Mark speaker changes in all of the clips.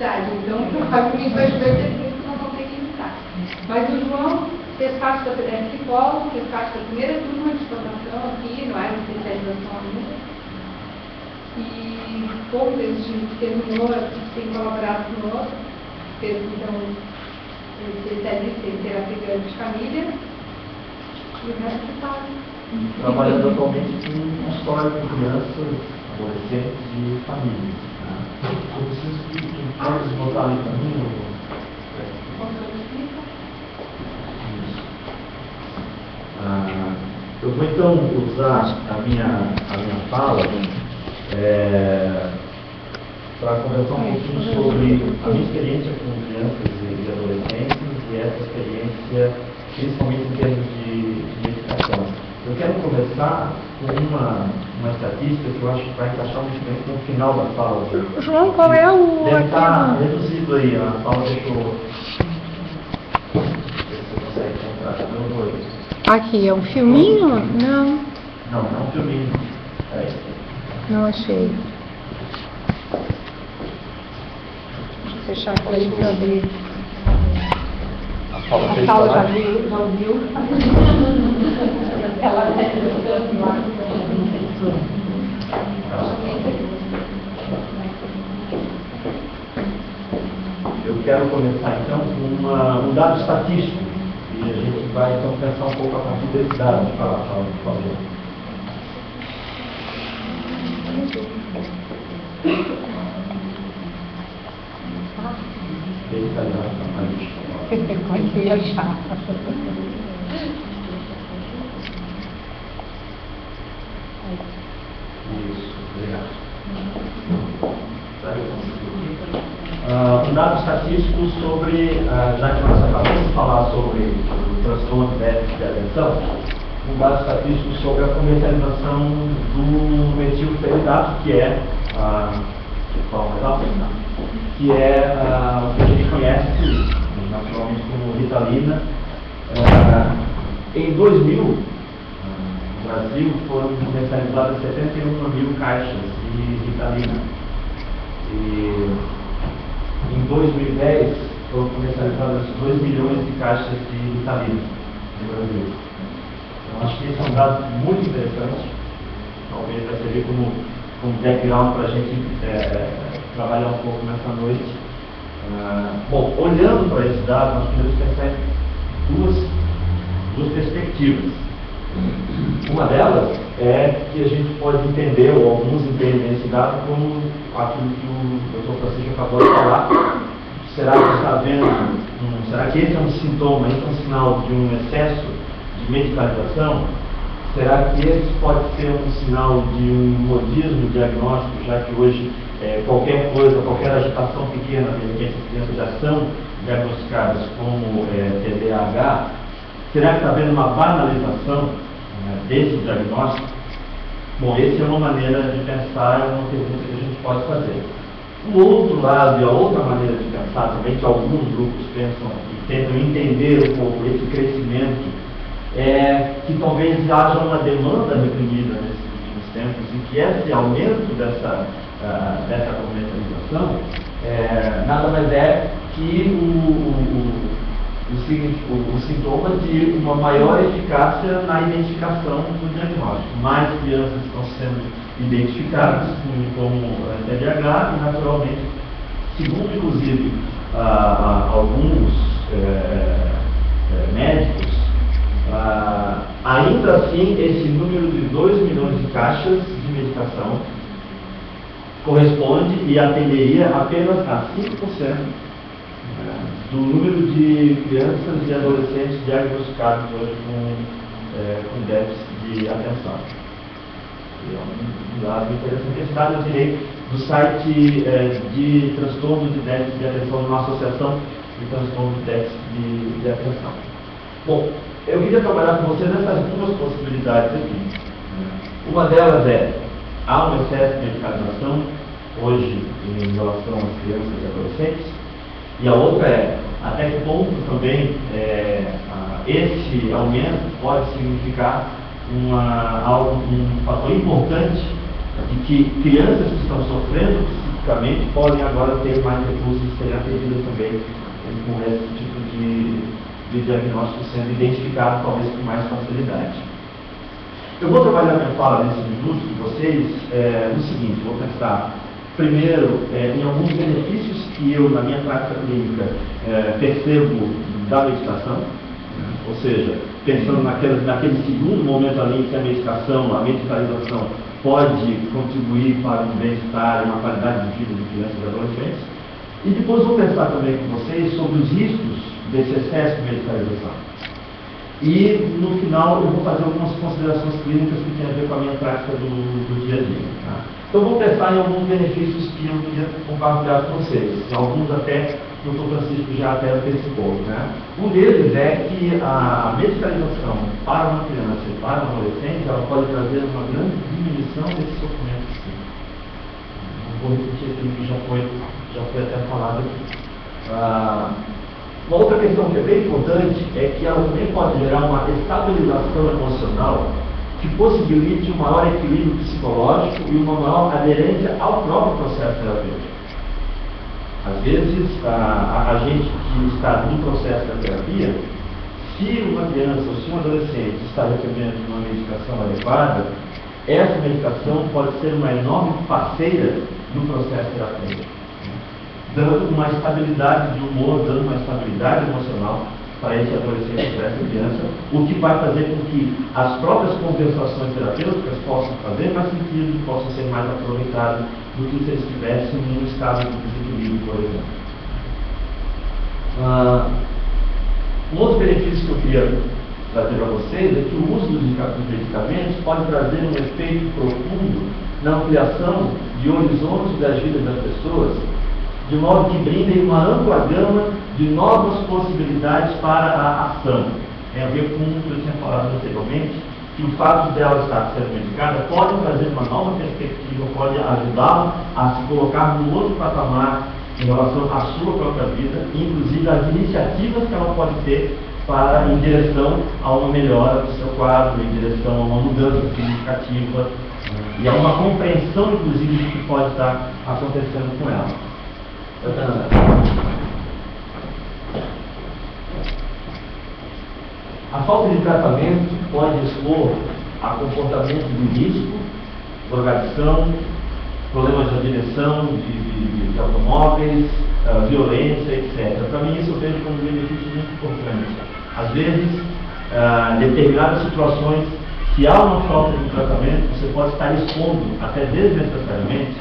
Speaker 1: Então, provavelmente vai chover certeza que não vão ter que entrar. Mas o João fez parte da psicólogo, fez parte da primeira turma de formação aqui, não é uma especialização ainda. E como desde que terminou, tem colaborado conosco, fez então especialista em terapia de família e o resto é pago.
Speaker 2: Trabalhando atualmente com um consultório com crianças, adolescentes e famílias. Eu preciso que todos botarem para mim. Eu vou então usar a minha fala para conversar um pouquinho sobre a minha experiência com crianças e adolescentes e essa experiência principalmente em termos de medicação. Eu quero começar com uma estatística que eu acho que vai encaixar muito bem com o final da fala.
Speaker 3: João, qual é o...
Speaker 2: Deve estar reduzido aí, a fala deixou... Se você consegue encontrar, meu dois.
Speaker 3: Aqui, é um filminho? Não.
Speaker 2: Não, é um filminho.
Speaker 3: Não achei. Deixa eu fechar aqui para abrir.
Speaker 2: A Paula
Speaker 3: já viu.
Speaker 2: Eu quero começar então com um dado estatístico e a gente vai então pensar um pouco a partir desse dado, por favor.
Speaker 3: Consegui achar.
Speaker 2: Isso, obrigado. Um dado estatístico sobre, já que nós acabamos de falar sobre o transtorno de déficit de atenção, um dado estatístico sobre a comercialização do metilfenidato, que é o que a gente conhece naturalmente como Ritalina. Em 2000, no Brasil, foram comercializadas 71 mil caixas de Ritalina. E em 2010, foram comercializadas 2 milhões de caixas de Ritalina no Brasil. Então, acho que esse é um dado muito interessante. Talvez vai servir como background para a gente trabalhar um pouco nessa noite. Bom, olhando para esse dado, nós podemos pensar em duas perspectivas. Uma delas é que a gente pode entender, ou alguns entendem esse dado, como aquilo que o Dr. Francisco acabou de falar. Será que está vendo, será que esse é um sintoma, esse é um sinal de um excesso de medicalização? Será que esse pode ser um sinal de um modismo diagnóstico, já que hoje qualquer coisa, qualquer agitação pequena, de repente as crianças já são diagnosticadas como TDAH? Será que está havendo uma banalização desse diagnóstico? Bom, essa é uma maneira de pensar, é uma pergunta que a gente pode fazer. O outro lado e a outra maneira de pensar também, que alguns grupos pensam e tentam entender um pouco esse crescimento, é que talvez haja uma demanda reprimida nesses últimos tempos e que esse aumento dessa comercialização nada mais é que o sintoma de uma maior eficácia na identificação do diagnóstico. Mais crianças estão sendo identificadas como TDAH e, naturalmente, segundo inclusive alguns médicos, ainda assim esse número de 2 milhões de caixas de medicação corresponde e atenderia apenas a 5% do número de crianças e adolescentes diagnosticados hoje com déficit de atenção. É um dado interessante. Esse dado eu tirei do site de transtorno de déficit de atenção, de uma associação de transtorno de déficit de atenção. Bom, eu queria trabalhar com você nessas duas possibilidades aqui. Uma delas há um excesso de medicalização hoje em relação às crianças e adolescentes, e a outra até que ponto também esse aumento pode significar um fator importante de que crianças que estão sofrendo especificamente podem agora ter mais recursos e serem atendidas também com esse tipo de diagnóstico sendo identificado talvez com mais facilidade. Eu vou trabalhar minha fala nesse minuto com vocês no seguinte, vou pensar primeiro em alguns benefícios que eu, na minha prática clínica, percebo da meditação, ou seja, pensando naquele segundo momento ali em que a meditação, a meditalização pode contribuir para um bem-estar e uma qualidade de vida de crianças e adolescentes. E depois vou pensar também com vocês sobre os riscos desse excesso de medicalização. E no final eu vou fazer algumas considerações clínicas que têm a ver com a minha prática do dia a dia. Tá? Então vou pensar em alguns benefícios que eu queria compartilhar com vocês. E alguns até o Dr. Francisco já até antecipou. Né? Um deles é que a medicalização para uma criança e para um adolescente, ela pode trazer uma grande diminuição desse sofrimento psíquico. Não vou repetir aquilo que já foi até falado aqui. Uma outra questão que é bem importante é que ela também pode gerar uma estabilização emocional que possibilite um maior equilíbrio psicológico e uma maior aderência ao próprio processo terapêutico. Às vezes, a gente que está no processo da terapia, se uma criança ou se um adolescente está recebendo uma medicação adequada, essa medicação pode ser uma enorme parceira no processo terapêutico, dando uma estabilidade de humor, dando uma estabilidade emocional para esse adolescente, para essa criança, o que vai fazer com que as próprias conversações terapêuticas possam fazer mais sentido, possam ser mais aproveitadas do que se eles estivessem num estado de desequilíbrio, por exemplo. Um outro benefício que eu queria trazer para vocês é que o uso dos medicamentos pode trazer um efeito profundo na ampliação de horizontes das vidas das pessoas, de modo que brindem uma ampla gama de novas possibilidades para a ação. Tem a ver com o que eu tinha falado anteriormente, que o fato dela estar sendo medicada pode trazer uma nova perspectiva, pode ajudá-la a se colocar num outro patamar em relação à sua própria vida, inclusive as iniciativas que ela pode ter para em direção a uma melhora do seu quadro, em direção a uma mudança significativa e a uma compreensão, inclusive, do que pode estar acontecendo com ela. A falta de tratamento pode expor a comportamento de risco, drogadição, problemas de direção de automóveis, violência, etc. Para mim, isso eu vejo como um benefício muito importante. Às vezes, determinadas situações, se há uma falta de tratamento, você pode estar expondo, até desnecessariamente,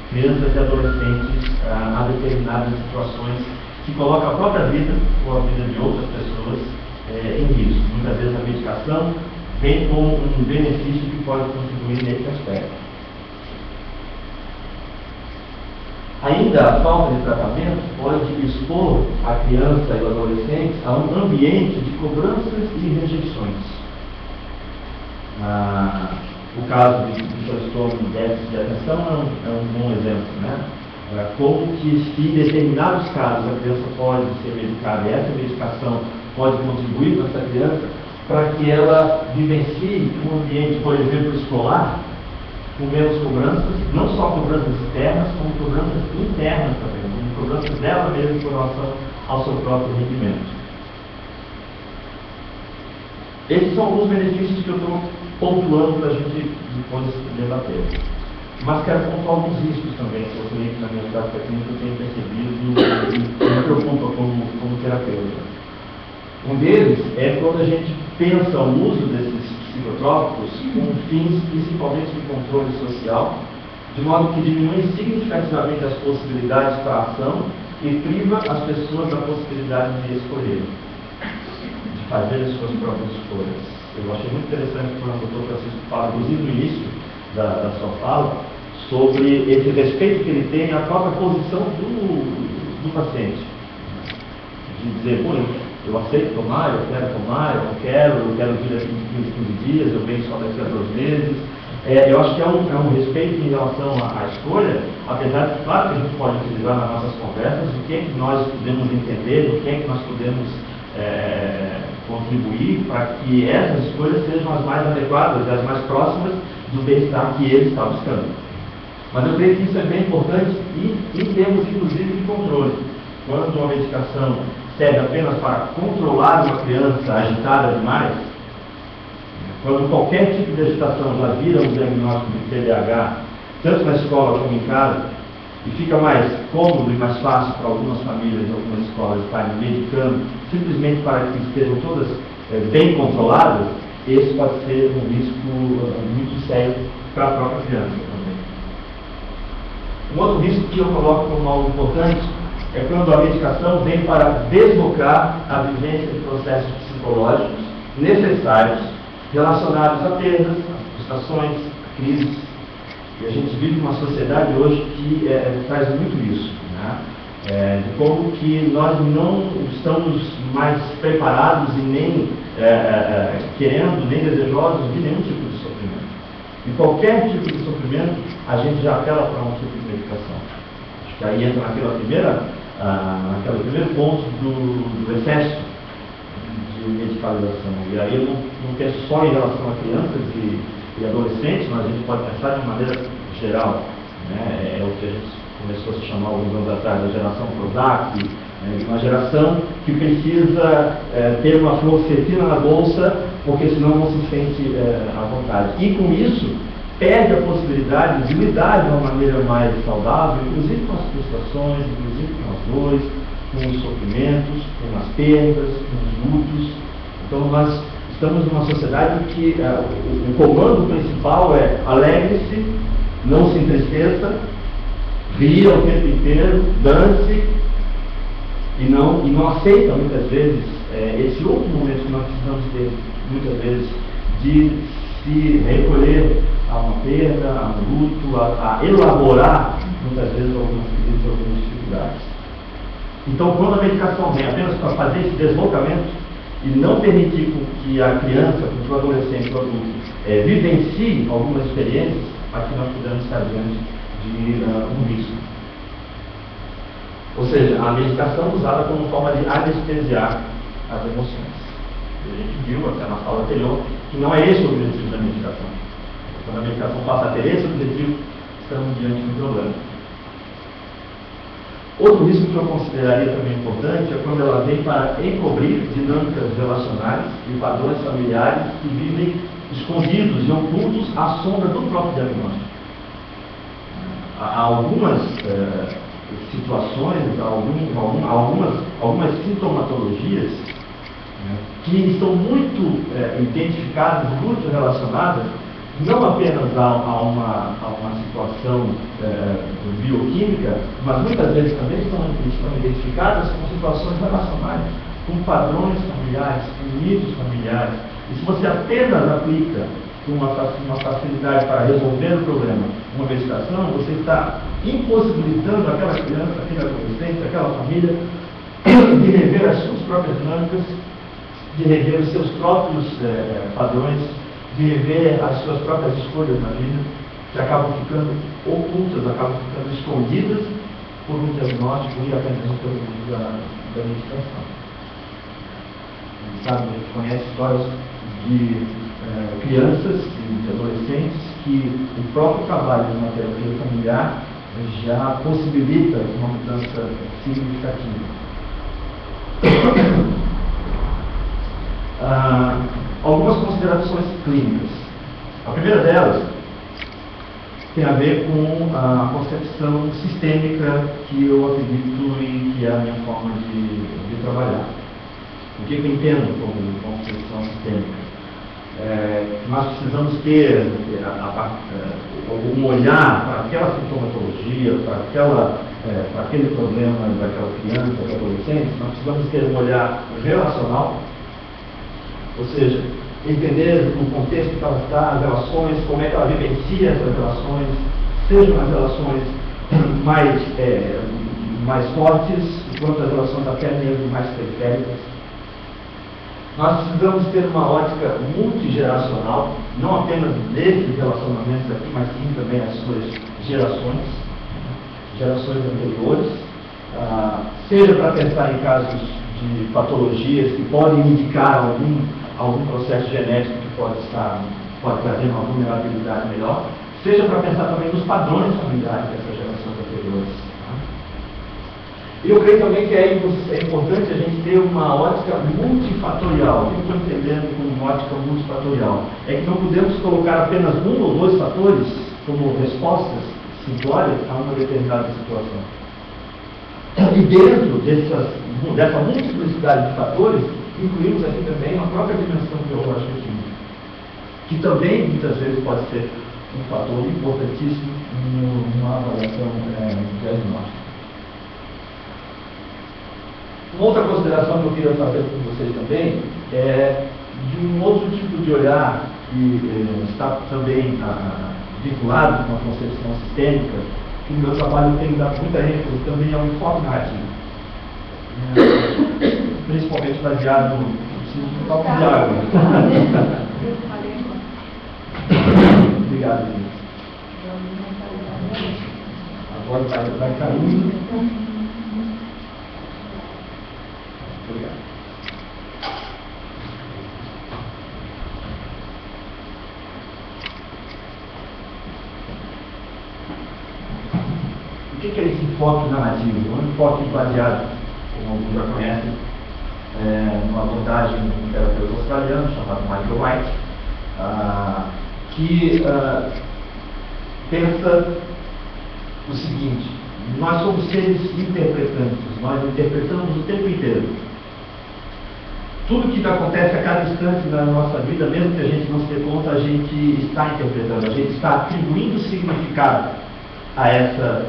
Speaker 2: crianças e adolescentes a determinadas situações que colocam a própria vida ou a vida de outras pessoas em risco. Muitas vezes a medicação vem com um benefício que pode contribuir nesse aspecto. Ainda a falta de tratamento pode expor a criança e o adolescente a um ambiente de cobranças e rejeições. O caso de transtorno de déficit de atenção é um bom exemplo, né? Como que se em determinados casos a criança pode ser medicada e essa medicação pode contribuir para essa criança para que ela vivencie um ambiente, por exemplo, escolar, com menos cobranças, não só cobranças externas, como cobranças internas também, como cobranças dela mesma com relação ao seu próprio rendimento. Esses são alguns benefícios que eu estou pontuando para a gente depois debater. Mas quero pontuar alguns riscos também, que eu creio que na minha prática clínica eu tenho percebido e me preocupa como terapeuta. Um deles é quando a gente pensa o uso desses psicotrópicos com fins principalmente de controle social, de modo que diminui significativamente as possibilidades para a ação e priva as pessoas da possibilidade de escolher, de fazer as suas próprias escolhas. Eu achei muito interessante quando o Dr. Francisco fala, inclusive no início da sua fala, sobre esse respeito que ele tem à própria posição do paciente. De dizer, pô, eu aceito tomar, eu não quero, eu quero vir daqui em 15 dias, eu venho só daqui a 2 meses. Eu acho que é um respeito em relação à escolha, apesar de, claro, que a gente pode utilizar nas nossas conversas o que é que nós podemos entender, o que é que nós podemos contribuir para que essas escolhas sejam as mais adequadas e as mais próximas do bem-estar que ele está buscando. Mas eu creio que isso é bem importante em termos, inclusive, de controle. Quando uma medicação serve apenas para controlar uma criança agitada demais, quando qualquer tipo de agitação já vira um diagnóstico de TDAH, tanto na escola como em casa, e fica mais cômodo e mais fácil para algumas famílias e algumas escolas estarem medicando, simplesmente para que estejam todas bem controladas, esse pode ser um risco muito sério para a própria criança também. Um outro risco que eu coloco como algo importante é quando a medicação vem para deslocar a vivência de processos psicológicos necessários relacionados a perdas, a frustrações, a crises. E a gente vive numa sociedade hoje que traz muito isso, né? De como que nós não estamos mais preparados e nem querendo, nem desejosos de nenhum tipo de sofrimento. E qualquer tipo de sofrimento, a gente já apela para um tipo de medicação. Acho que aí entra naquele primeiro ponto do excesso de medicalização. E aí eu não penso só em relação a crianças e adolescentes, mas a gente pode pensar de uma maneira geral, né? É o que a gente começou a se chamar alguns anos atrás, da geração Prozac, uma geração que precisa ter uma fluoxetina na bolsa, porque senão não se sente à vontade. E com isso, perde a possibilidade de lidar de uma maneira mais saudável, inclusive com as frustrações, inclusive com as dores, com os sofrimentos, com as perdas, com os lutos. Então nós estamos numa sociedade que o comando principal é alegre-se, não se entristeça, ria o tempo inteiro, dance, e não aceita muitas vezes esse outro momento que nós precisamos ter, muitas vezes, de se recolher a uma perda, a um luto, a elaborar muitas vezes algumas crises, algumas dificuldades. Então, quando a medicação vem apenas para fazer esse deslocamento e não permitir que a criança, que o adolescente, o adulto, vivencie algumas experiências, aqui nós podemos estar diante de um risco. Ou seja, a medicação usada como forma de anestesiar as emoções. A gente viu até na fala anterior que não é esse o objetivo da medicação. Quando a medicação passa a ter esse objetivo, estamos diante de um problema. Outro risco que eu consideraria também importante é quando ela vem para encobrir dinâmicas relacionais e padrões familiares que vivem escondidos e ocultos à sombra do próprio diagnóstico. Há algumas situações, algumas sintomatologias que estão muito identificadas, muito relacionadas, não apenas a uma situação bioquímica, mas muitas vezes também estão identificadas com situações relacionais, com padrões familiares, com mitos familiares. E se você apenas aplica uma facilidade para resolver o problema, uma medicação, você está impossibilitando aquela criança, aquele adolescente, aquela família de rever as suas próprias dinâmicas, de rever os seus próprios padrões, de rever as suas próprias escolhas na vida, que acabam ficando ocultas, acabam ficando escondidas por um diagnóstico e apenas pelo uso da medicação. Sabe, a gente conhece histórias de crianças e de adolescentes que o próprio trabalho de uma terapia familiar já possibilita uma mudança significativa. Algumas considerações clínicas. A primeira delas tem a ver com a concepção sistêmica que eu acredito e que é a minha forma de trabalhar. O que eu entendo como concepção sistêmica? Nós precisamos ter um olhar para aquela sintomatologia, para aquele problema daquela criança, daquele adolescente. Nós precisamos ter um olhar relacional, ou seja, entender o contexto que ela está, as relações, como é que ela vivencia essas relações, sejam as relações mais fortes, quanto as relações até mesmo mais periféricas. Nós precisamos ter uma ótica multigeracional, não apenas desses relacionamentos aqui, mas sim também as suas gerações anteriores, seja para pensar em casos de patologias que podem indicar algum processo genético que pode trazer uma vulnerabilidade melhor, seja para pensar também nos padrões familiares dessas gerações anteriores. Eu creio também que é importante a gente ter uma ótica multifatorial. O que eu estou entendendo como uma ótica multifatorial? É que não podemos colocar apenas um ou dois fatores como respostas simplórias a uma determinada situação. E dentro dessa multiplicidade de fatores, incluímos aqui também a própria dimensão biológica, que também muitas vezes pode ser um fator importantíssimo numa avaliação diagnóstica. Uma outra consideração que eu queria fazer com vocês também é de um outro tipo de olhar que está também vinculado com a concepção sistêmica, que no meu trabalho tem dado muita ênfase também ao enfoque narrativo, principalmente baseado no copo de água. Obrigado, Deus. Agora vai cair. Obrigado. O que é esse enfoque narrativo? Um enfoque baseado, como alguns já conhecem, numa abordagem de um terapeuta australiano chamado Michael White, que pensa o seguinte: nós somos seres interpretantes, nós interpretamos o tempo inteiro. Tudo que acontece a cada instante na nossa vida, mesmo que a gente não se dê conta, a gente está interpretando, a gente está atribuindo significado a essa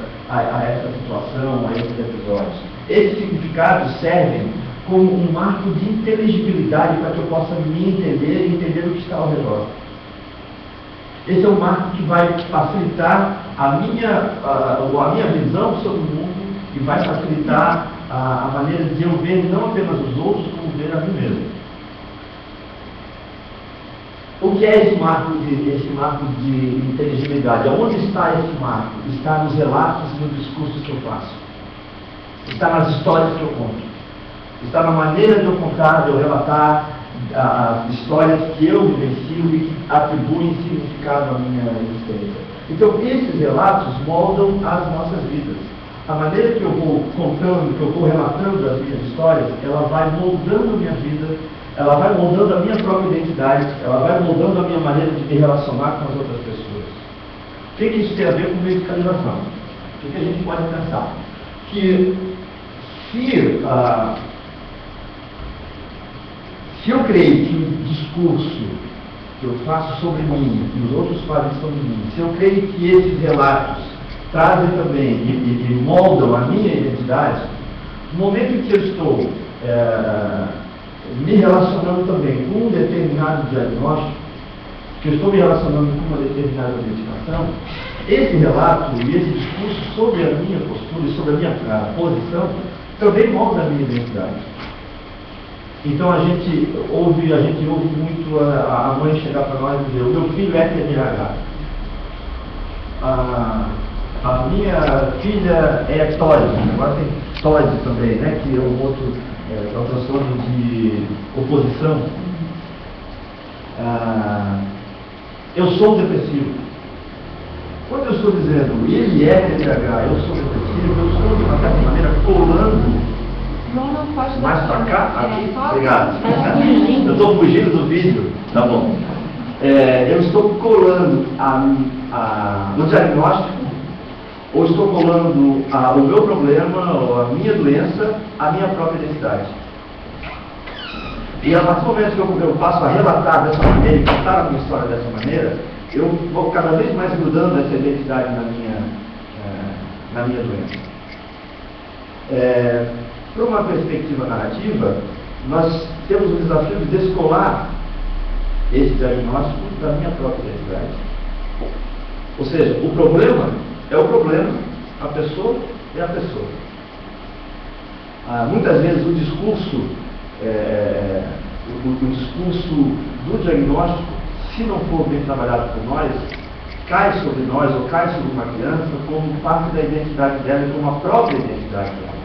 Speaker 2: situação, a esses episódios. Esses significados servem como um marco de inteligibilidade para que eu possa me entender e entender o que está ao redor. Esse é um marco que vai facilitar a minha visão sobre o mundo e vai facilitar a maneira de eu ver não apenas os outros, como ver a mim mesmo. O que é esse marco de inteligibilidade? Onde está esse marco? Está nos relatos e nos discursos que eu faço. Está nas histórias que eu conto. Está na maneira de eu contar, de eu relatar as histórias que eu vivencio e que atribuem significado à minha existência. Então, esses relatos moldam as nossas vidas. A maneira que eu vou contando, que eu vou relatando as minhas histórias, ela vai moldando a minha vida, ela vai moldando a minha própria identidade, ela vai moldando a minha maneira de me relacionar com as outras pessoas. O que isso tem a ver com medicalização? O que a gente pode pensar? Que se eu creio que o discurso que eu faço sobre mim, que os outros fazem sobre mim, se eu creio que esses relatos trazem também e moldam a minha identidade, no momento em que eu estou me relacionando também com um determinado diagnóstico, que eu estou me relacionando com uma determinada medicação, esse relato e esse discurso sobre a minha postura e sobre a minha posição também molda a minha identidade. Então a gente ouve muito a mãe chegar para nós e dizer: o meu filho é TDAH, a minha filha é TOD, agora tem TOD também, né, que é um outro é um transtorno de oposição. Eu sou depressivo. Quando eu estou dizendo ele é TDAH, eu sou depressivo, eu estou de uma certa maneira colando mais para cá, aqui, obrigado. Eu estou fugindo do vídeo, tá bom. Eu estou colando no diagnóstico, ou estou colando o meu problema, ou a minha doença, a minha própria identidade. E a partir do momento que eu passo a relatar dessa maneira e contar a minha história dessa maneira, eu vou cada vez mais grudando essa identidade na minha doença. Para uma perspectiva narrativa, nós temos o desafio de descolar esse diagnóstico da minha própria identidade. Ou seja, o problema é o problema, a pessoa é a pessoa. Muitas vezes o discurso do diagnóstico, se não for bem trabalhado por nós, cai sobre nós ou cai sobre uma criança como parte da identidade dela e como a própria identidade dela.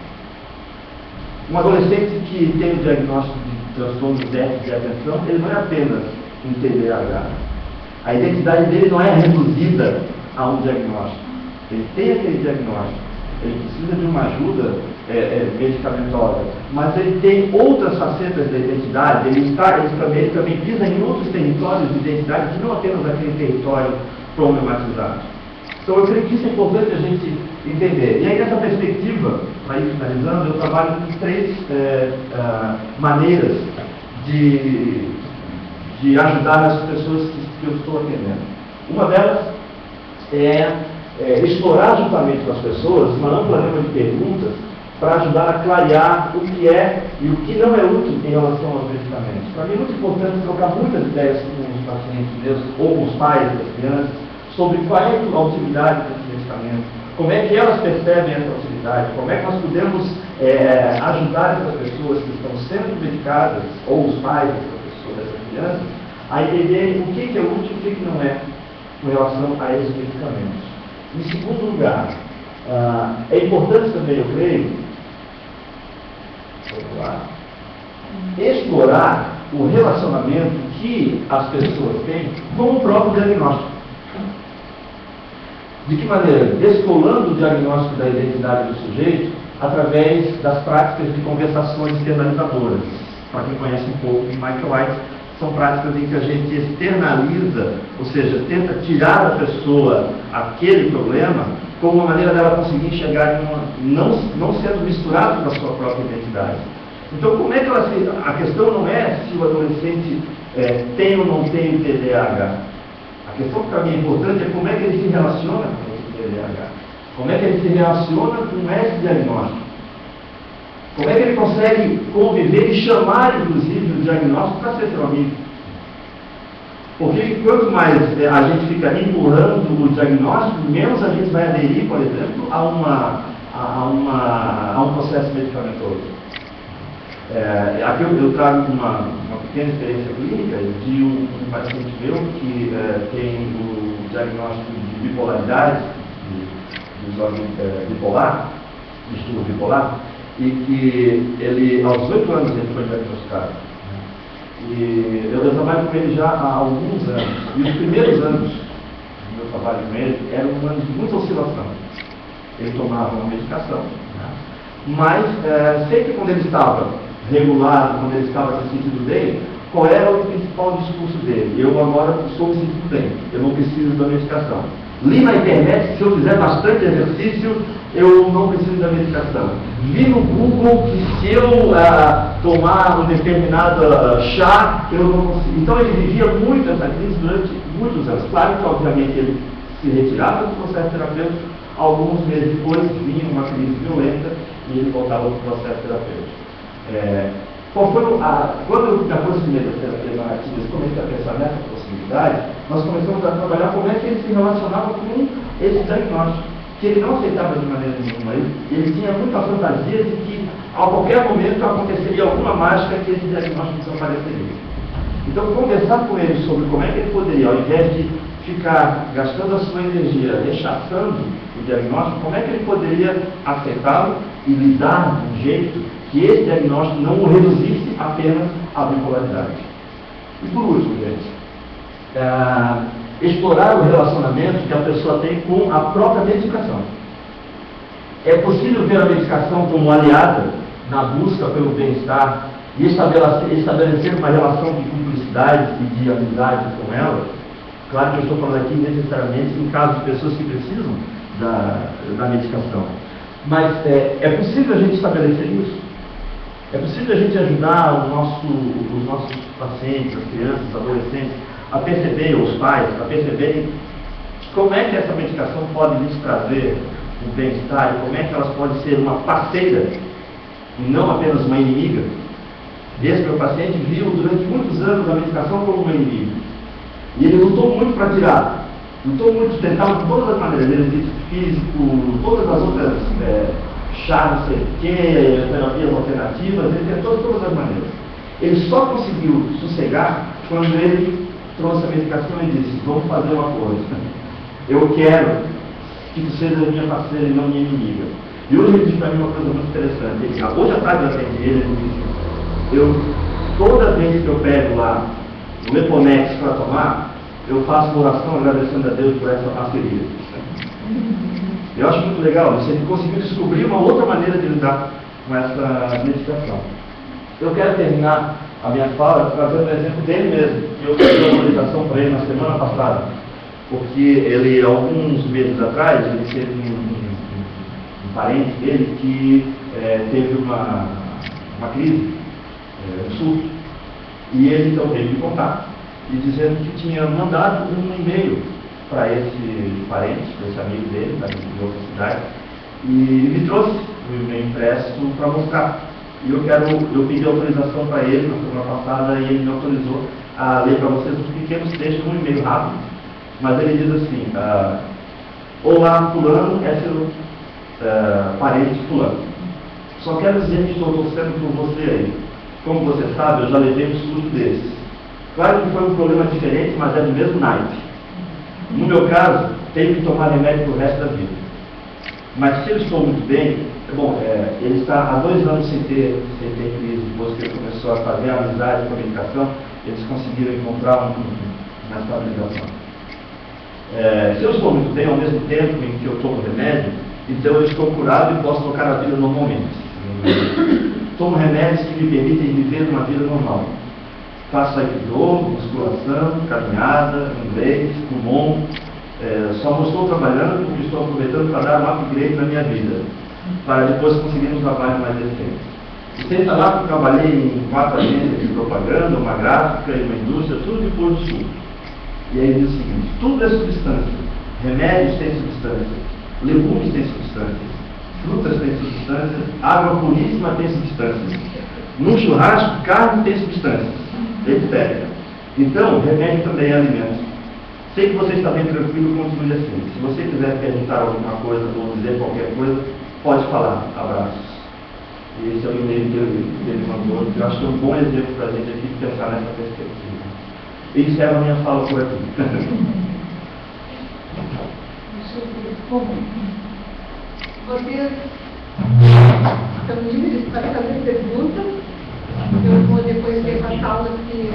Speaker 2: Um adolescente que tem o diagnóstico de transtorno de déficit de atenção, ele não é apenas um TDAH.
Speaker 4: A identidade dele não é reduzida a um diagnóstico. Ele tem aquele diagnóstico, ele precisa de uma ajuda medicamentosa, mas ele tem outras facetas da identidade, ele também pisa em outros territórios de identidade, que não apenas aquele território problematizado. Então eu creio que isso é importante a gente entender. E aí nessa perspectiva, para ir finalizando, eu trabalho com três maneiras de ajudar as pessoas que eu estou atendendo. Uma delas é explorar juntamente com as pessoas uma ampla gama de perguntas para ajudar a clarear o que é e o que não é útil em relação aos medicamentos. Para mim é muito importante trocar muitas ideias com os pacientes meus, ou com os pais das crianças, sobre qual é a utilidade desse medicamento, como é que elas percebem essa utilidade, como é que nós podemos ajudar essas pessoas que estão sendo medicadas, ou os pais dessas crianças, a entender o que é útil e o que não é com relação a esses medicamentos. Em segundo lugar, é importante também, eu creio, explorar o relacionamento que as pessoas têm com o próprio diagnóstico. De que maneira? Descolando o diagnóstico da identidade do sujeito através das práticas de conversações externalizadoras. Para quem conhece um pouco de Michael White, são práticas em que a gente externaliza, ou seja, tenta tirar da pessoa aquele problema como uma maneira dela conseguir enxergar não sendo misturado com a sua própria identidade. Então, como é que a questão não é se o adolescente tem ou não tem o TDAH. A questão que para mim é importante é como é que ele se relaciona com esse TDAH. Como é que ele se relaciona com esse diagnóstico. Como é que ele consegue conviver e chamar, inclusive, o diagnóstico para ser seu amigo? Porque quanto mais a gente fica empurrando o diagnóstico, menos a gente vai aderir, por exemplo, a um processo medicamentoso. Aqui eu trago uma pequena experiência clínica de um paciente meu que tem o diagnóstico de bipolaridade, de desordem bipolar, distúrbio bipolar, e que ele, aos 8 anos, ele foi diagnosticado. E eu trabalho com ele já há alguns anos. E os primeiros anos do meu trabalho com ele eram anos de muita oscilação. Ele tomava uma medicação, mas sempre quando ele estava regulado, quando ele estava se sentindo bem, qual era o principal discurso dele? Eu agora estou me sentindo bem, eu não preciso da medicação. Li na internet, se eu fizer bastante exercício, eu não preciso da medicação. Vi no Google que se eu tomar um determinado chá, eu não consigo. Então ele vivia muito essa crise durante muitos anos. Claro que, obviamente, ele se retirava do processo terapêutico, alguns meses depois vinha uma crise violenta e ele voltava para o processo terapêutico. Quando eu me aproximei da terapia narrativa e comecei a pensar nessa possibilidade, nós começamos a trabalhar como é que ele se relacionava com esse diagnóstico, que ele não aceitava de maneira nenhuma. Ele tinha muita fantasia de que a qualquer momento aconteceria alguma mágica que esse diagnóstico desapareceria. Então, conversar com ele sobre como é que ele poderia, ao invés de ficar gastando a sua energia rechaçando o diagnóstico, como é que ele poderia aceitá-lo e lidar de um jeito que esse diagnóstico não o reduzisse apenas à bipolaridade. E por último, gente, explorar o relacionamento que a pessoa tem com a própria medicação. É possível ver a medicação como aliada na busca pelo bem-estar e estabelecer uma relação de cumplicidade e de amizade com ela. Claro que eu estou falando aqui necessariamente em caso de pessoas que precisam da medicação. Mas é possível a gente estabelecer isso. É possível a gente ajudar os nossos pacientes, as crianças, os adolescentes, a perceber, os pais, a perceberem como é que essa medicação pode lhes trazer o bem-estar, e como é que elas podem ser uma parceira e não apenas uma inimiga. Esse meu paciente viu durante muitos anos a medicação como uma inimiga. E ele lutou muito para tirar. Lutou muito, tentava de todas as maneiras, exercício físico, todas as outras, chá, não sei o quê, terapias alternativas, ele tentou de todas as maneiras. Ele só conseguiu sossegar quando ele trouxe a medicação e disse: vamos fazer uma coisa. Eu quero que tu seja minha parceira e não minha inimiga. E hoje ele disse para mim uma coisa muito interessante. Hoje à tarde eu atendi ele disse: toda vez que eu pego lá o Leponex para tomar, eu faço oração agradecendo a Deus por essa parceria. Eu acho muito legal, você conseguiu descobrir uma outra maneira de lidar com essa meditação. Eu quero terminar a minha fala trazendo um exemplo dele mesmo, que eu fiz uma meditação para ele na semana passada, porque ele, alguns meses atrás, ele teve um parente dele que teve uma crise, um surto, e ele então veio me contar, e dizendo que tinha mandado um e-mail para esse parente, para esse amigo dele, de outra cidade, e me trouxe o e-mail impresso para mostrar. E eu pedi autorização para ele na semana passada, e ele me autorizou a ler para vocês uns pequenos textos num e-mail rápido. Mas ele diz assim: olá, fulano, é seu parente fulano. Só quero dizer que estou torcendo por você aí. Como você sabe, eu já levei um susto desses. Claro que foi um problema diferente, mas é do mesmo naipe. No meu caso, tenho que tomar remédio pro resto da vida. Mas se eu estou muito bem, ele está há 2 anos sem ter crise. Depois que ele começou a fazer a amizade com a medicação, eles conseguiram encontrar uma estabilização. Se eu estou muito bem, ao mesmo tempo em que eu tomo remédio, então eu estou curado e posso tocar a vida normalmente. Tomo remédios que me permitem viver uma vida normal. Faço aikido, musculação, caminhada, inglês, pulmão. Só não estou trabalhando porque estou aproveitando para dar um upgrade na minha vida, para depois conseguir um trabalho mais decente. E sem falar que eu trabalhei em 4 agências de propaganda, uma gráfica e uma indústria, tudo de Pôr do Sul. E aí diz o seguinte: tudo é substância. Remédios têm substância, legumes têm substâncias, frutas têm substâncias, água puríssima tem substâncias. Num churrasco, carne tem substâncias, etc. Então, remédio também é alimento. Sei que você está bem tranquilo, continue assim. Se você quiser perguntar alguma coisa ou dizer qualquer coisa, pode falar. Abraços. E esse é o e-mail que ele mandou. Eu acho que é um bom exemplo para a gente aqui pensar nessa perspectiva. E encerro a minha fala por aqui.
Speaker 1: Vocês estão livres para fazer perguntas. Eu vou depois repassá-las que